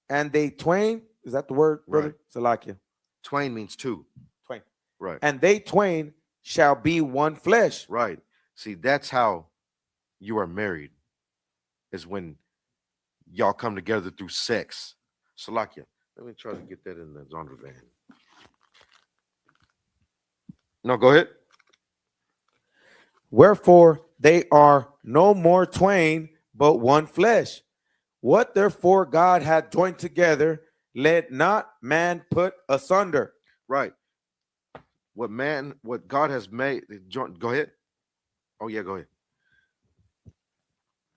is that the word, brother? Right. Salakia. Twain means two. Twain. Right. And they twain shall be one flesh. Right. See, that's how you are married, is when y'all come together through sex. Salakia. Let me try to get that in the Zondervan. No, go ahead. Wherefore they are no more twain, but one flesh. What therefore God hath joined together, let not man put asunder. Right. What God has made. Go ahead. Oh, yeah, go ahead.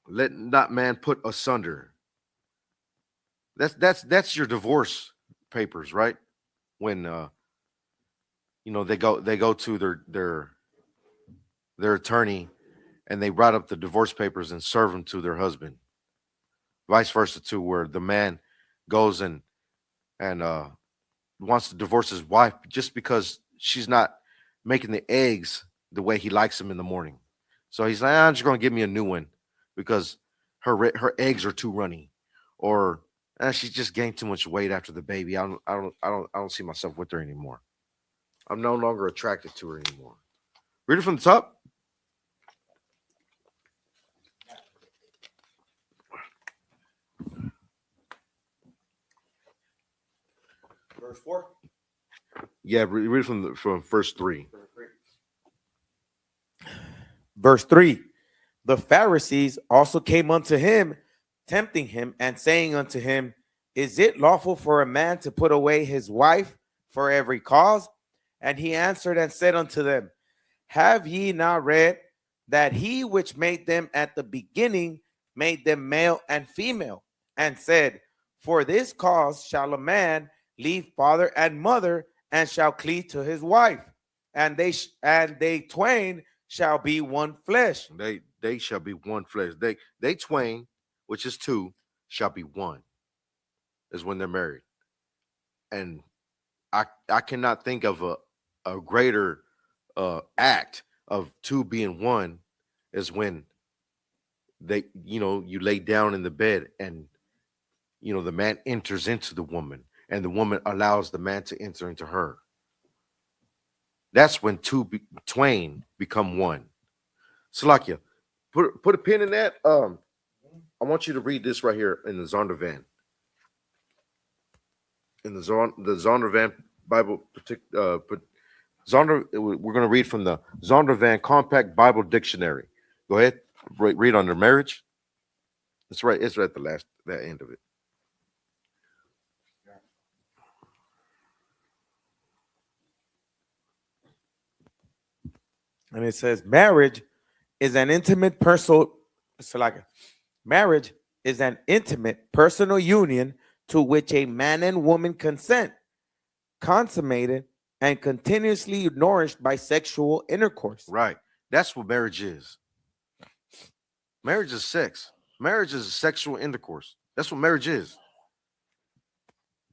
Let not man put asunder. That's your divorce papers, right? When they go to their attorney, and they write up the divorce papers and serve them to their husband. Vice versa too, where the man goes and wants to divorce his wife just because she's not making the eggs the way he likes them in the morning. So he's like, I'm just going to give me a new one because her eggs are too runny, or she just gained too much weight after the baby. I don't see myself with her anymore. I'm no longer attracted to her anymore. Read it from the top. Verse 4. Yeah, read it from verse 3. Verse 3. The Pharisees also came unto him, tempting him, and saying unto him, is it lawful for a man to put away his wife for every cause? And he answered and said unto them, have ye not read that he which made them at the beginning made them male and female, and said, for this cause shall a man leave father and mother, and shall cleave to his wife, and they twain shall be one flesh. They shall be one flesh. They twain, which is two, shall be one. Is when they're married. And I cannot think of a greater act of two being one is when you lay down in the bed, and the man enters into the woman, and the woman allows the man to enter into her. That's when twain become one. Salakia, put a pin in that. I want you to read this right here in the Zondervan. In the Zondervan Bible, we're going to read from the Zondervan Compact Bible Dictionary. Go ahead, read under marriage. That's right. It's right at that end of it. And it says, marriage is an intimate personal union to which a man and woman consent, consummated and continuously nourished by sexual intercourse. Right. That's what marriage is. Marriage is sex. Marriage is sexual intercourse. That's what marriage is.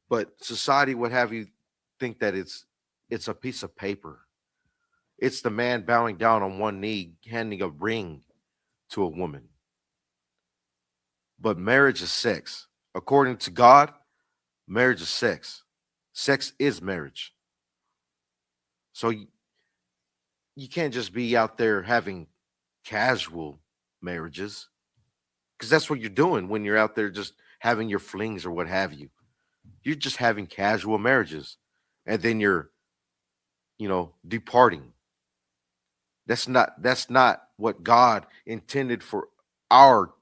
But society would have you think that it's a piece of paper. It's the man bowing down on one knee, handing a ring to a woman. But marriage is sex. According to God, marriage is sex. Sex is marriage. So you can't just be out there having casual marriages, because that's what you're doing when you're out there just having your flings or what have you. You're just having casual marriages, and then you're departing. That's not what God intended for our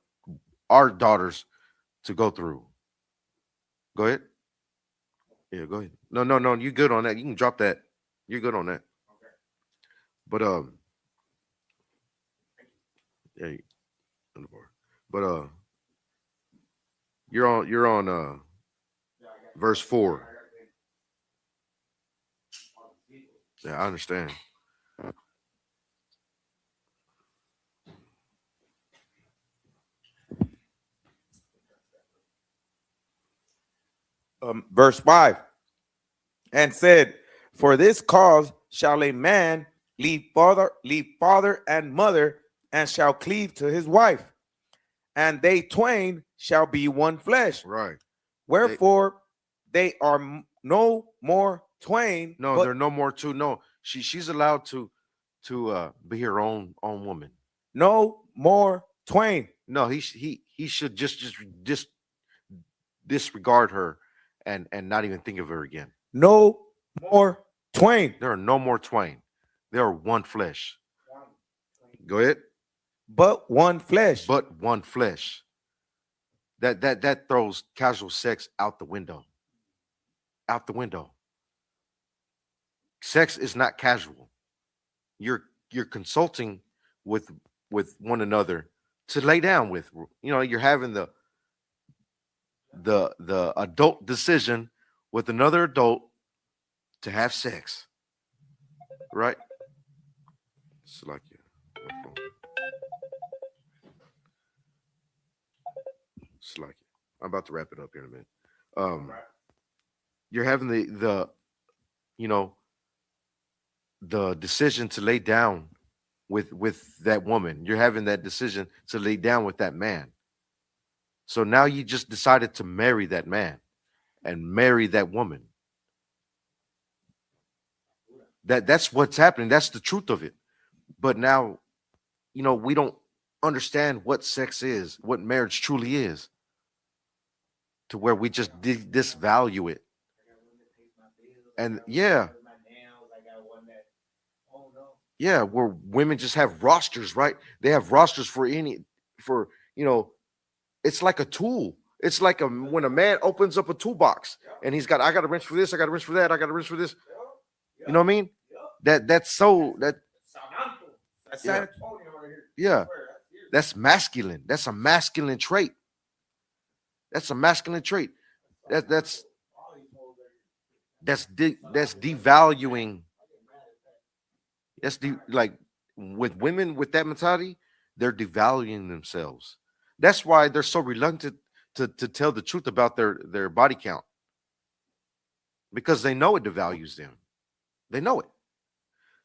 daughters to go through. Go ahead. Yeah, go ahead. No, you good on that. You can drop that. You're good on that. Okay. But yeah, but you're on verse 4. Yeah, I understand. Verse 5, and said, for this cause shall a man leave father and mother, and shall cleave to his wife, and they twain shall be one flesh. Right. Wherefore they are no more twain, No, but there are no more two. No, she's allowed to be her own woman. no more twain. No, he should just disregard her and not even think of her again. No more twain. There are no more twain. They are one flesh. Go ahead. But one flesh. But one flesh. That throws casual sex out the window. Out the window. Sex is not casual. You're consulting with one another to lay down with. You're having the adult decision with another adult to have sex. Right? It's like it's like I'm about to wrap it up here in a minute. You're having the you know the decision to lay down with that woman. You're having that decision to lay down with that man. So now you just decided to marry that man and marry that woman. That's what's happening. That's the truth of it. But now, we don't understand what sex is, what marriage truly is, to where we just disvalue it. And yeah, where women just have rosters, right? They have rosters for it's like a tool. It's like when a man opens up a toolbox and I got a wrench for this, I got a wrench for that, I got a wrench for this. You know what I mean? That's so that yeah, yeah. That's masculine. That's a masculine trait. That's a masculine trait. That's devaluing. Like with women with that mentality, they're devaluing themselves. That's why they're so reluctant to tell the truth about their body count, because they know it devalues them. They know it.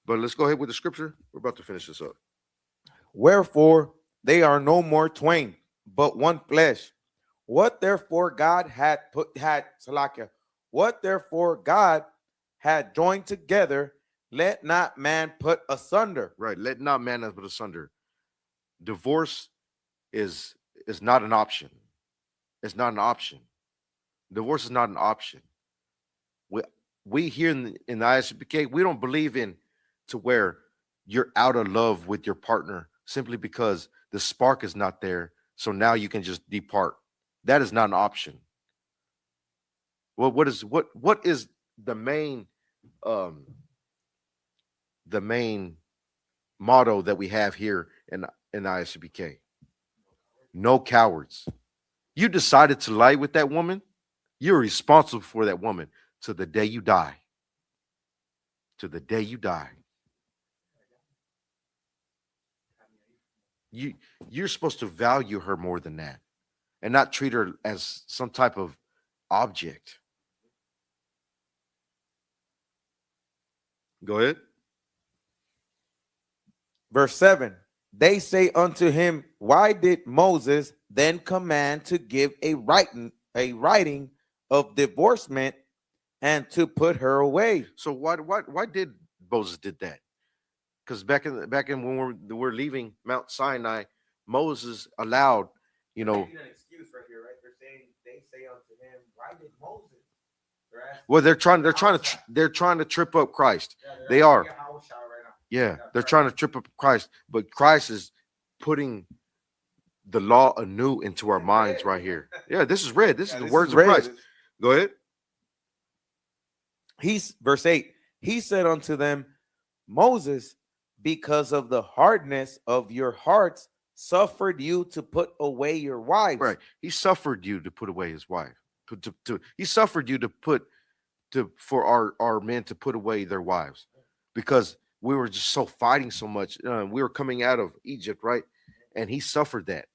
But let's go ahead with the scripture. We're about to finish this up. Wherefore they are no more twain, but one flesh. What therefore God had joined together, let not man put asunder. Right. Let not man put asunder. Divorce is not an option. It's not an option. Divorce is not an option. We here in the Isupk, we don't believe in to where you're out of love with your partner simply because the spark is not there. So now you can just depart. That is not an option. Well, what is the main motto that we have here in Isupk? No cowards. You decided to lie with that woman, you're responsible for that woman to the day you die. To the day you die. You're supposed to value her more than that and not treat her as some type of object. Go ahead. Verse 7. They say unto him, why did Moses then command to give a writing of divorcement and to put her away? So why did Moses did that? Because back in when we're leaving Mount Sinai, Moses allowed, An excuse right here, right? They say unto him, why did Moses? Well, they're trying to trip up Christ. They are. Yeah, they're trying to trip up Christ, but Christ is putting the law anew into our minds right here. Yeah, this is red. This is the words of Christ. Go ahead. Verse 8. He said unto them, Moses, because of the hardness of your hearts, suffered you to put away your wives. Right. He suffered you to put away his wife. He suffered you for our men to put away their wives. because we were just so fighting so much. We were coming out of Egypt, right? And he suffered that.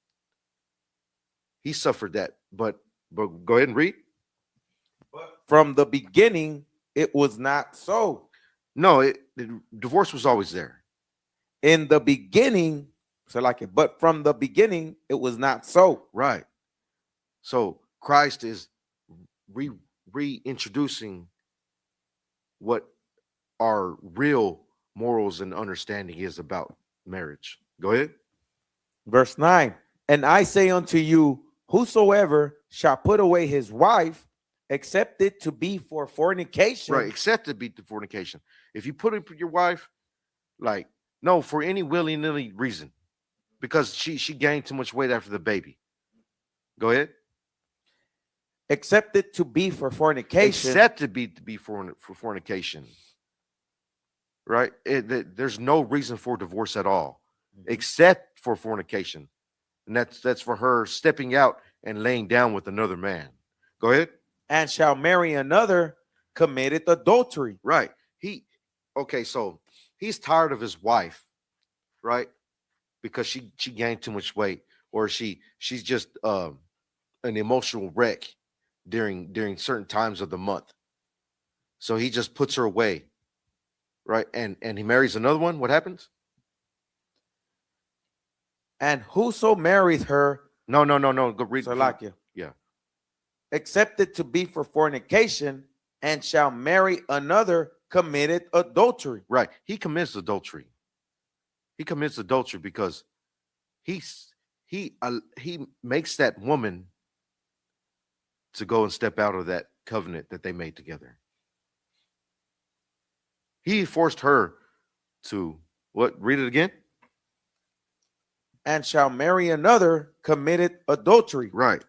He suffered that. But go ahead and read. From the beginning, it was not so. No, the divorce was always there. In the beginning, so like it, but from the beginning, it was not so. Right. So Christ is reintroducing what our real morals and understanding is about marriage. Go ahead. Verse 9. And I say unto you, whosoever shall put away his wife, except it to be for fornication. Right. Except to be the fornication. If you put your wife, like, no, for any willy-nilly reason, because she gained too much weight after the baby. Go ahead. Except it to be for fornication. Except to be for fornication. Right? There's no reason for divorce at all, except for fornication. And that's for her stepping out and laying down with another man. Go ahead. And shall marry another, committed adultery. Right. So he's tired of his wife, right? Because she gained too much weight, or she's just an emotional wreck during certain times of the month. So he just puts her away, right? And he marries another one. What happens? And whoso marries her, No. Go read. so like you. Yeah. Except it to be for fornication, and shall marry another, committed adultery. Right. He commits adultery. He commits adultery because he makes that woman to go and step out of that covenant that they made together. He forced her to what? Read it again. And shall marry another, committed adultery. Right.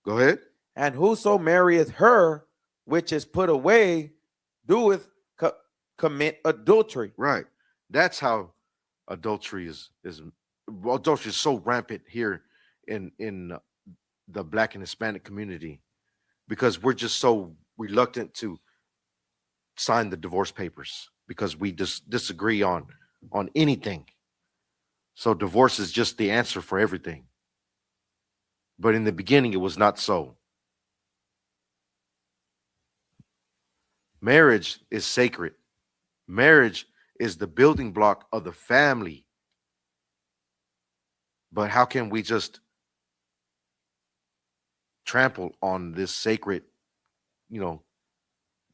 Go ahead. And whoso marrieth her, which is put away, doeth commit adultery. Right. That's how adultery is so rampant here in the Black and Hispanic community, because we're just so reluctant to sign the divorce papers because we just disagree on anything. So divorce is just the answer for everything. But in the beginning, it was not so. Marriage is sacred. Marriage is the building block of the family. But how can we just trample on this sacred, the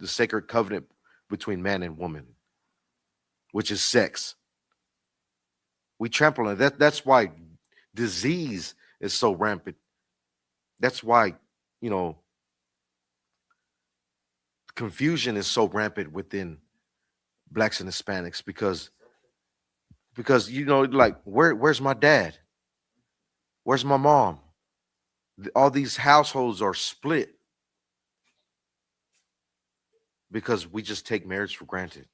sacred covenant between man and woman, which is sex? We trample on that. That's why disease is so rampant. That's why, confusion is so rampant within Blacks and Hispanics because like, where's my dad? Where's my mom? All these households are split because we just take marriage for granted,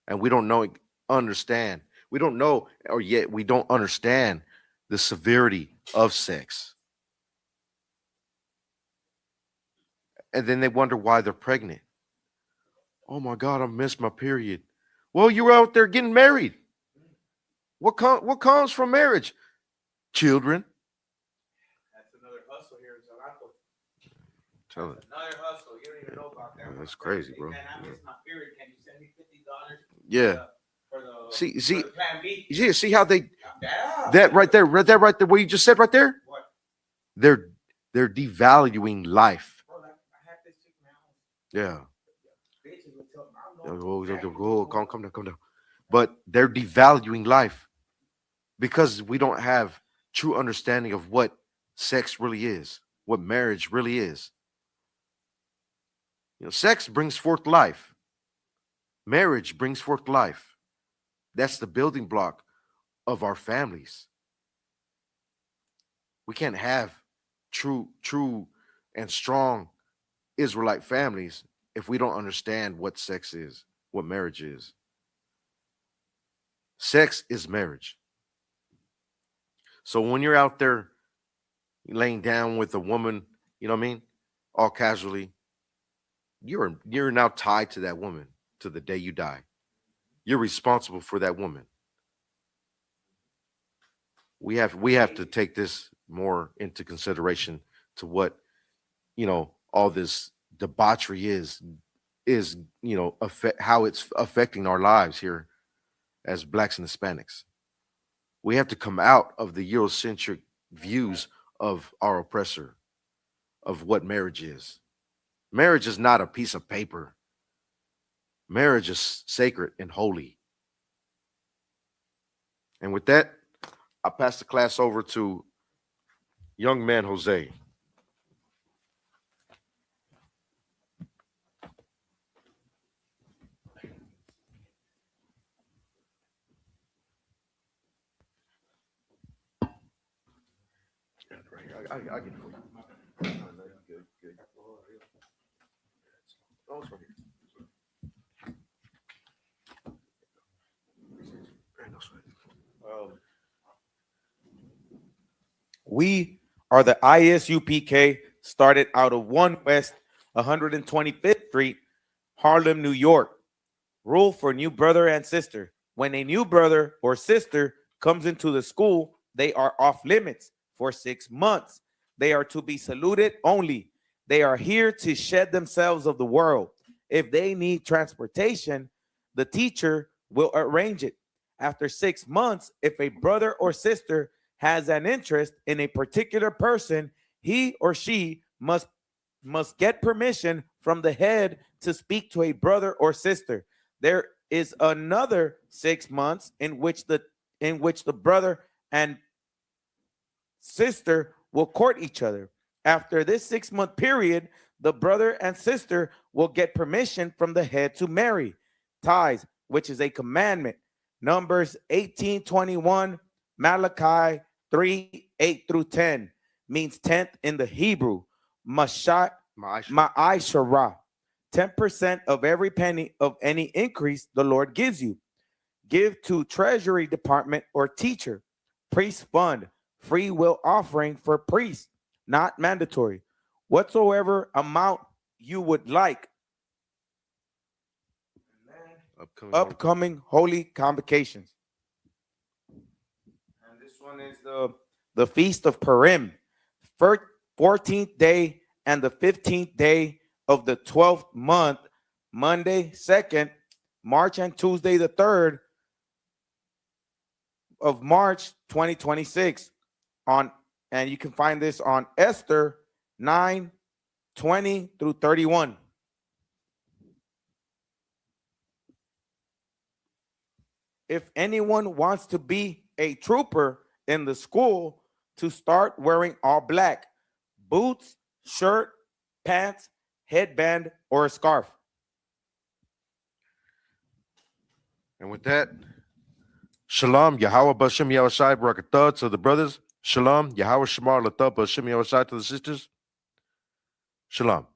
and we don't understand. We don't know, or yet we don't understand the severity of sex. And then they wonder why they're pregnant. Oh my God, I missed my period. Well, you were out there getting married. What comes from marriage? Children. That's another hustle here in Toronto. Tell it. Another hustle. You don't even know about that. That's crazy, bro. Man, I missed my period. Can you send me $50? Yeah. For the Plan B? Yeah, see how they Yeah. that right there, what you just said right there? What? They're devaluing life. Bro, I had this chick in my house. Yeah. Bitches would tell me, Calm down. But they're devaluing life because we don't have true understanding of what sex really is, what marriage really is. Sex brings forth life. Marriage brings forth life. That's the building block of our families. We can't have true and strong Israelite families if we don't understand what sex is, what marriage is. Sex is marriage. So when you're out there laying down with a woman, you know what I mean, all casually, you're now tied to that woman to the day you die. you're responsible for that woman. We have to take this more into consideration to what, all this debauchery is, how it's affecting our lives here as blacks and Hispanics. We have to come out of the Eurocentric views of our oppressor, of what marriage is. Marriage is not a piece of paper. Marriage is sacred and holy. And with that, I pass the class over to young man Jose. I get it for you. Good, good. Oh, it's right here. We are the ISUPK, started out of 1 West 125th Street, Harlem, New York. Rule for new brother and sister. When a new brother or sister comes into the school, they are off limits for 6 months. They are to be saluted only. They are here to shed themselves of the world. If they need transportation, the teacher will arrange it. After 6 months, if a brother or sister has an interest in a particular person, he or she must get permission from the head to speak to a brother or sister. There is another 6 months in which the brother and sister will court each other. After this 6-month period, the brother and sister will get permission from the head to marry. Ties, which is a commandment. Numbers 18:21, Malachi 3:8 through 10, means 10th in the Hebrew. Ma'asharah, 10% of every penny of any increase the Lord gives you. Give to treasury department or teacher. Priest fund, free will offering for priests, not mandatory. Whatsoever amount you would like. Upcoming holy convocations. And this one is the Feast of Purim, 14th day and the 15th day of the 12th month, Monday 2nd March and Tuesday the 3rd of March 2026. And you can find this on Esther 9:20 through 31. If anyone wants to be a trooper in the school, to start wearing all black, boots, shirt, pants, headband, or a scarf. And with that, Shalom, Yahweh Bashem Yahushai Barakatah to the brothers. Shalom, Yahweh Shamar Latah Bashem Yahushai to the sisters. Shalom.